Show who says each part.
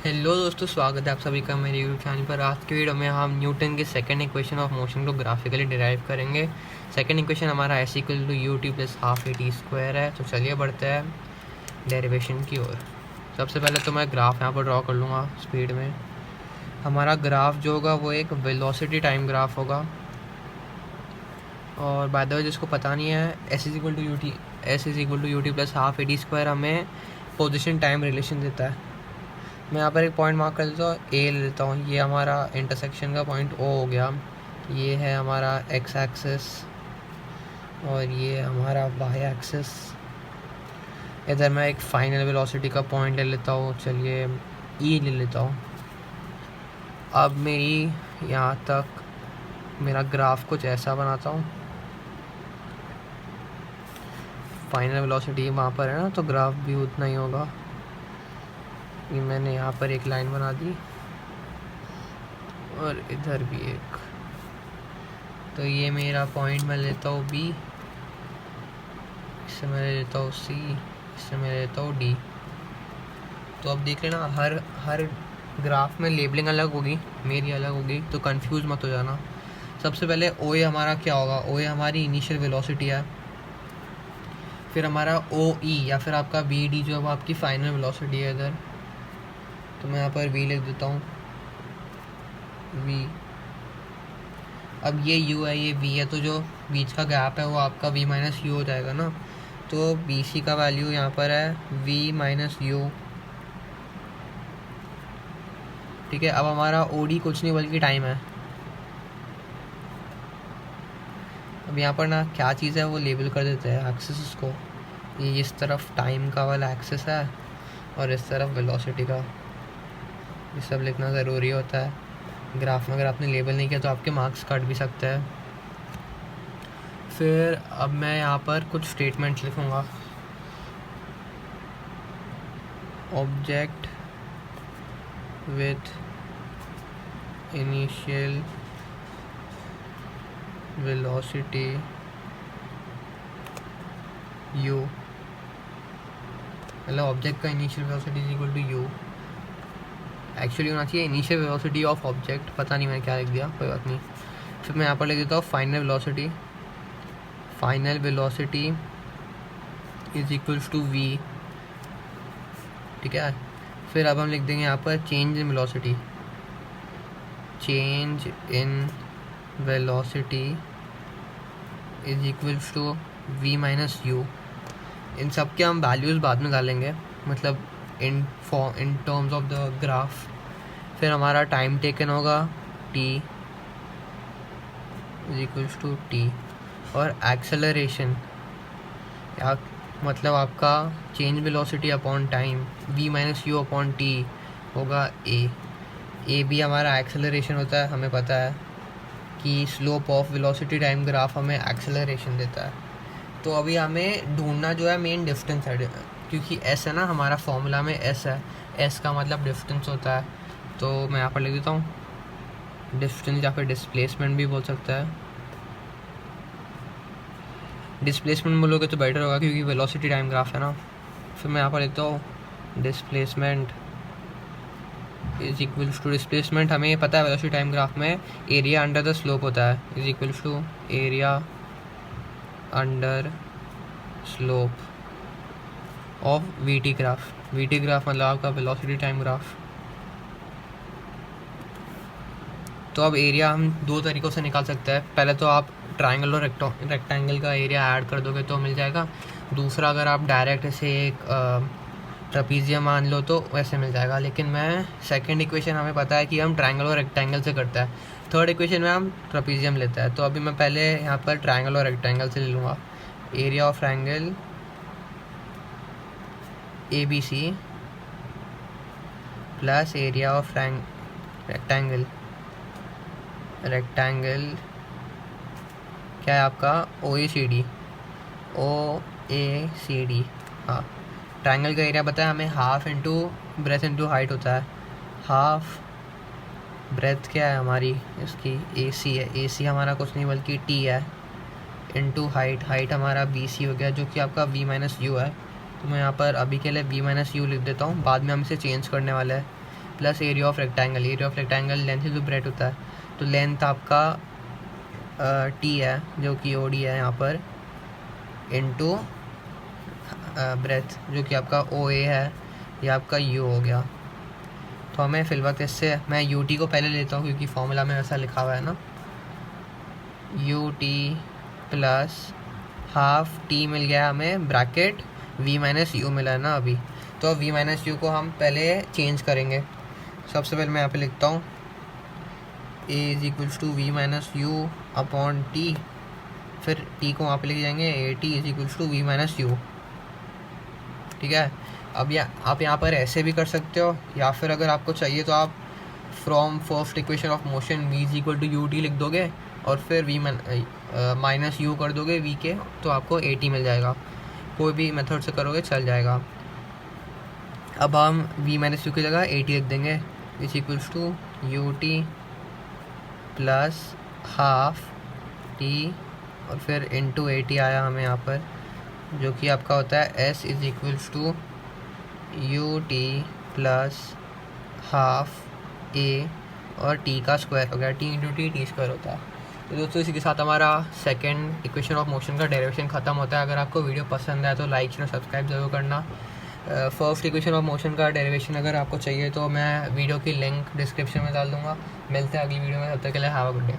Speaker 1: Hello दोस्तों, स्वागत है आप सभी का मेरे यूट्यूब चैनल पर। आज की वीडियो में हम न्यूटन के सेकंड इक्वेशन ऑफ मोशन को ग्राफिकली डिराइव करेंगे। सेकंड इक्वेशन हमारा s equal to u t plus half a t square है। तो चलिए बढ़ते हैं डेरिवेशन की ओर। सबसे पहले तो मैं ग्राफ यहाँ पर ड्रॉ कर लूँगा स्पीड में। हमारा ग्राफ जो होगा वो एक वेलोसिटी टाइम ग्राफ होगा। और बाय द वे जिसको पता नहीं है, s is equal to u t plus half a t square हमें पोजिशन टाइम रिलेशन देता है। मैं यहाँ पर एक पॉइंट मार्क कर देता हूँ, ए ले लेता हूँ। ये हमारा इंटरसेक्शन का पॉइंट ओ हो गया। ये है हमारा एक्स एक्सिस और ये हमारा वाई एक्सिस। इधर मैं एक फाइनल वेलोसिटी का पॉइंट ले लेता हूँ। चलिए ई ले लेता हूँ। अब मेरी यहाँ तक मेरा ग्राफ कुछ ऐसा बनाता हूँ। फाइनल वेलोसिटी वहाँ पर है ना, तो ग्राफ भी उतना ही होगा। ये मैंने यहाँ पर एक लाइन बना दी और इधर भी एक। तो ये मेरा पॉइंट मैं लेता हूँ बी, इससे मैं लेता हूँ सी, इससे मैं लेता हूँ डी। तो अब देख लेना, हर ग्राफ में लेबलिंग अलग होगी, मेरी अलग होगी, तो कंफ्यूज मत हो जाना। सबसे पहले ओ ए हमारा क्या होगा? ओ ए हमारी इनिशियल वेलोसिटी है। फिर हमारा ओ ई या फिर आपका बी डी जो है वो आपकी फाइनल वेलोसिटी है इधर। तो मैं यहाँ पर वी लिख देता हूँ, वी। अब ये u है, ये v है, तो जो बीच का गैप है वो आपका v माइनस यू हो जाएगा ना। तो बी सी का वैल्यू यहाँ पर है v माइनस यू। ठीक है। अब हमारा ओ डी कुछ नहीं बल्कि टाइम है। अब यहाँ पर ना क्या चीज़ है वो लेबल कर देते हैं एक्सिस को। ये इस तरफ टाइम का वाला एक्सिस है और इस तरफ वेलोसिटी का। ये सब लिखना ज़रूरी होता है ग्राफ में। अगर आपने लेबल नहीं किया तो आपके मार्क्स कट भी सकते हैं। फिर अब मैं यहाँ पर कुछ स्टेटमेंट्स लिखूँगा। Object with initial velocity u, मतलब ऑब्जेक्ट का initial velocity is equal to u। Actually होना चाहिए इनिशियल वेलोसिटी ऑफ ऑब्जेक्ट, पता नहीं मैंने क्या लिख दिया, कोई बात नहीं। फिर मैं यहाँ पर लिख देता हूँ final velocity. Final velocity is equals to v। ठीक है। फिर अब हम लिख देंगे यहाँ पर change in velocity. Change in velocity is equals to v minus u. इन सब के हम वैल्यूज़ बाद में डालेंगे, मतलब in terms of the graph. फिर हमारा टाइम टेकन होगा t is equals to t। और एक्सेलरेशन या मतलब आपका change velocity upon time v minus u upon t होगा a भी हमारा एक्सेलरेशन होता है। हमें पता है कि slope of velocity time graph हमें एक्सेलरेशन देता है। तो अभी हमें ढूंढना जो है मेन डिस्टेंस है, क्योंकि s है ना हमारा फॉर्मूला में s है। s का मतलब डिस्टेंस होता है। तो मैं यहाँ पर लिख देता हूँ डिस्टेंस, या फिर डिस्प्लेसमेंट भी बोल सकता है। डिस्प्लेसमेंट बोलोगे तो बेटर होगा क्योंकि वेलोसिटी टाइम ग्राफ है ना। फिर मैं यहाँ पर लिखता हूँ displacement is equals to, displacement हमें पता है वेलोसिटी टाइम ग्राफ में एरिया अंडर द स्लोप होता है, is equals to area under slope of v t graph. V t graph मतलब आपका वेलोसिटी टाइम ग्राफ। तो अब एरिया हम दो तरीक़ों से निकाल सकते हैं। पहले तो आप ट्राइंगल और रेक्टेंगल का एरिया ऐड कर दोगे तो मिल जाएगा। दूसरा, अगर आप डायरेक्ट ऐसे एक ट्रपीजियम मान लो तो वैसे मिल जाएगा। लेकिन मैं सेकंड इक्वेशन हमें पता है कि हम ट्राइंगल और रेक्टेंगल से करता है। थर्ड इक्वेशन में हम ट्रपीजियम लेता है। तो अभी मैं पहले यहाँ पर ट्राइंगल और रेक्टेंगल से ले लूँगा। Area of triangle ABC plus area of rectangle क्या है आपका OACD। हाँ, ट्राइंगल का एरिया बताया हमें half into breadth into height होता है। हाफ ब्रेथ क्या है हमारी, इसकी AC है। AC हमारा कुछ नहीं बल्कि T है, इंटू हाइट हमारा BC हो गया, जो कि आपका v माइनस यू है। तो मैं यहाँ पर अभी के लिए v माइनस यू लिख देता हूँ, बाद में हम इसे चेंज करने वाले हैं। Plus area of rectangle. Area of rectangle length is breadth होता है, तो लेंथ आपका टी है जो कि ओ डी है यहाँ पर, इनटू ब्रेथ जो कि आपका ओ ए है, ये आपका यू हो गया। तो हमें फिल वक्त इससे मैं यू टी को पहले लेता हूँ क्योंकि फॉर्मूला में ऐसा लिखा हुआ है ना, u t plus half t मिल गया हमें ब्रैकेट वी माइनस यू मिला है ना अभी, तो वी माइनस यू को हम पहले चेंज करेंगे। सबसे पहले मैं यहाँ पे लिखता हूँ a is equals to v minus u upon t, फिर टी को वहाँ पे लेके जाएंगे, a t is equals to v minus u. ठीक है, अब आप यहाँ पर ऐसे भी कर सकते हो, या फिर अगर आपको चाहिए तो आप from first equation of motion v is equal to u t लिख दोगे और फिर वी माइनस यू कर दोगे वी के, तो आपको ए टी मिल जाएगा। कोई भी मेथड से करोगे चल जाएगा। अब हम वी माइनस यू की जगह ए टी लिख देंगे, is equals to u t plus half t और फिर इनटू ए टी आया हमें यहाँ पर, जो कि आपका होता है s is equals to u t plus half a और टी का स्क्वायर हो गया, टी इंटू टी स्क्वायर होता है। तो दोस्तों इसी के साथ हमारा सेकंड इक्वेशन ऑफ मोशन का डेरिवेशन ख़त्म होता है। अगर आपको वीडियो पसंद आए तो लाइक शेयर सब्सक्राइब जरूर करना। फर्स्ट इक्वेशन ऑफ मोशन का डेरिवेशन अगर आपको चाहिए तो मैं वीडियो की लिंक डिस्क्रिप्शन में डाल दूँगा। मिलते हैं अगली वीडियो में, तब तक के लिए हैव अ गुड डे।